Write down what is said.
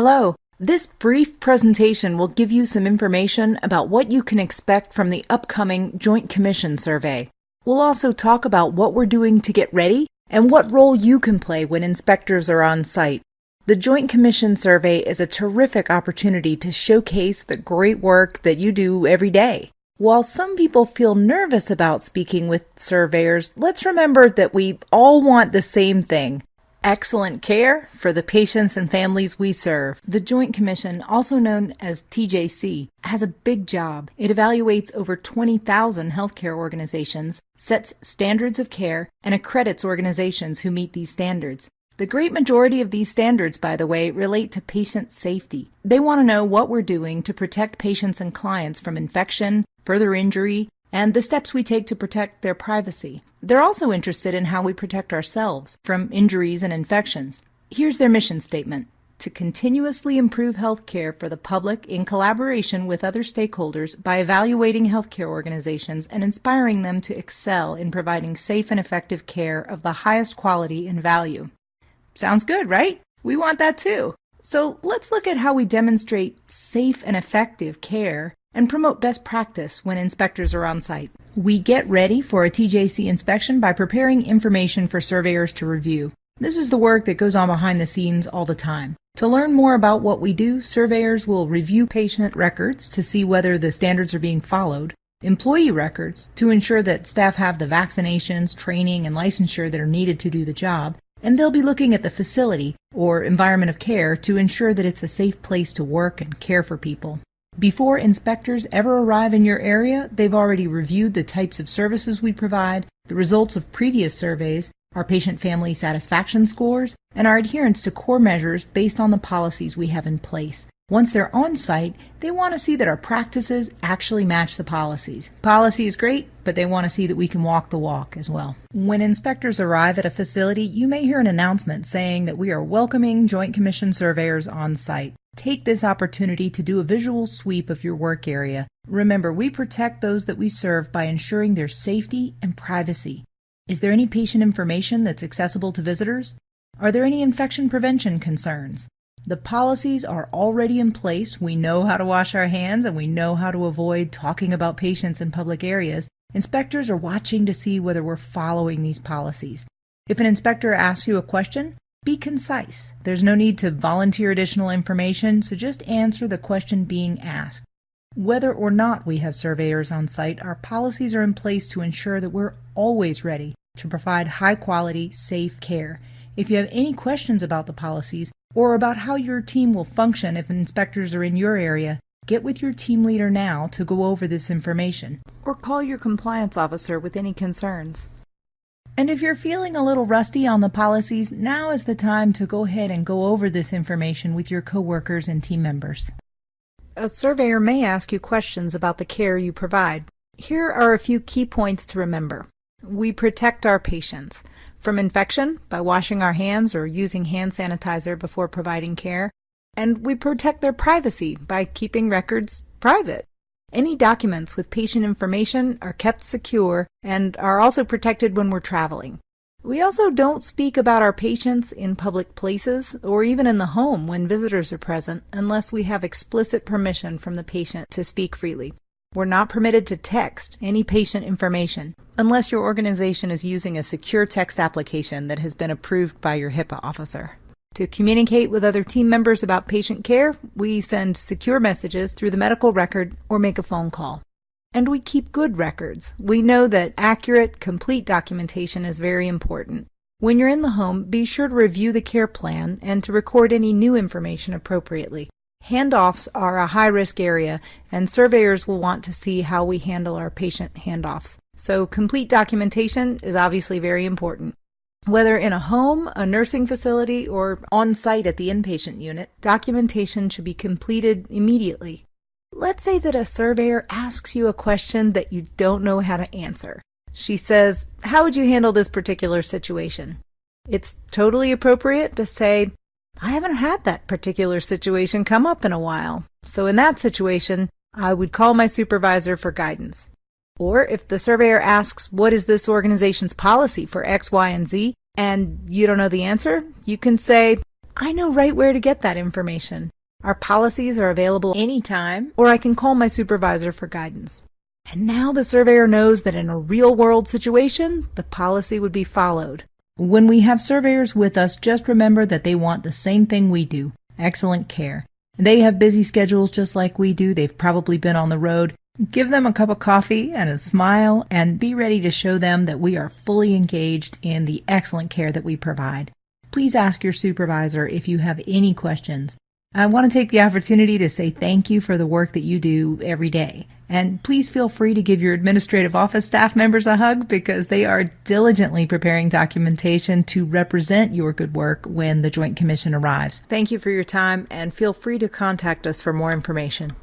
Hello. This brief presentation will give you some information about what you can expect from the upcoming Joint Commission survey. We'll also talk about what we're doing to get ready and what role you can play when inspectors are on site. The Joint Commission survey is a terrific opportunity to showcase the great work that you do every day. While some people feel nervous about speaking with surveyors, let's remember that we all want the same thing: excellent care for the patients and families we serve. The Joint Commission, also known as TJC, has a big job. It evaluates over 20,000 healthcare organizations, sets standards of care, and accredits organizations who meet these standards. The great majority of these standards, by the way, relate to patient safety. They want to know what we're doing to protect patients and clients from infection, further injury, and the steps we take to protect their privacy. They're also interested in how we protect ourselves from injuries and infections. Here's their mission statement: to continuously improve healthcare for the public in collaboration with other stakeholders by evaluating healthcare organizations and inspiring them to excel in providing safe and effective care of the highest quality and value. Sounds good, right? We want that too. So let's look at how we demonstrate safe and effective care and promote best practice when inspectors are on site. We get ready for a TJC inspection by preparing information for surveyors to review. This is the work that goes on behind the scenes all the time. To learn more about what we do, surveyors will review patient records to see whether the standards are being followed, employee records to ensure that staff have the vaccinations, training, and licensure that are needed to do the job, and they'll be looking at the facility or environment of care to ensure that it's a safe place to work and care for people. Before inspectors ever arrive in your area, they've already reviewed the types of services we provide, the results of previous surveys, our patient-family satisfaction scores, and our adherence to core measures based on the policies we have in place. Once they're on site, they want to see that our practices actually match the policies. Policy is great, but they want to see that we can walk the walk as well. When inspectors arrive at a facility, you may hear an announcement saying that we are welcoming Joint Commission surveyors on site. Take this opportunity to do a visual sweep of your work area. Remember, we protect those that we serve by ensuring their safety and privacy. Is there any patient information that's accessible to visitors? Are there any infection prevention concerns? The policies are already in place. We know how to wash our hands and we know how to avoid talking about patients in public areas. Inspectors are watching to see whether we're following these policies. If an inspector asks you a question, be concise. There's no need to volunteer additional information, so just answer the question being asked. Whether or not we have surveyors on site, our policies are in place to ensure that we're always ready to provide high-quality, safe care. If you have any questions about the policies or about how your team will function if inspectors are in your area, get with your team leader now to go over this information, or call your compliance officer with any concerns. And if you're feeling a little rusty on the policies, now is the time to go ahead and go over this information with your coworkers and team members. A surveyor may ask you questions about the care you provide. Here are a few key points to remember. We protect our patients from infection by washing our hands or using hand sanitizer before providing care, and we protect their privacy by keeping records private. Any documents with patient information are kept secure and are also protected when we're traveling. We also don't speak about our patients in public places or even in the home when visitors are present unless we have explicit permission from the patient to speak freely. We're not permitted to text any patient information unless your organization is using a secure text application that has been approved by your HIPAA officer. To communicate with other team members about patient care, we send secure messages through the medical record or make a phone call. And we keep good records. We know that accurate, complete documentation is very important. When you're in the home, be sure to review the care plan and to record any new information appropriately. Handoffs are a high-risk area, and surveyors will want to see how we handle our patient handoffs. So complete documentation is obviously very important. Whether in a home, a nursing facility, or on-site at the inpatient unit, documentation should be completed immediately. Let's say that a surveyor asks you a question that you don't know how to answer. She says, "How would you handle this particular situation?" It's totally appropriate to say, "I haven't had that particular situation come up in a while. So in that situation, I would call my supervisor for guidance." Or if the surveyor asks, "What is this organization's policy for X, Y, and Z?" and you don't know the answer, you can say, I know right where to get that information. Our policies are available anytime, or I can call my supervisor for guidance. And now the surveyor knows that in a real-world situation, the policy would be followed. When we have surveyors with us, just remember that they want the same thing we do, excellent care. They have busy schedules just like we do. They've probably been on the road. Give them a cup of coffee and a smile, and be ready to show them that we are fully engaged in the excellent care that we provide. Please ask your supervisor if you have any questions. I want to take the opportunity to say thank you for the work that you do every day. And please feel free to give your administrative office staff members a hug because they are diligently preparing documentation to represent your good work when the Joint Commission arrives. Thank you for your time, and feel free to contact us for more information.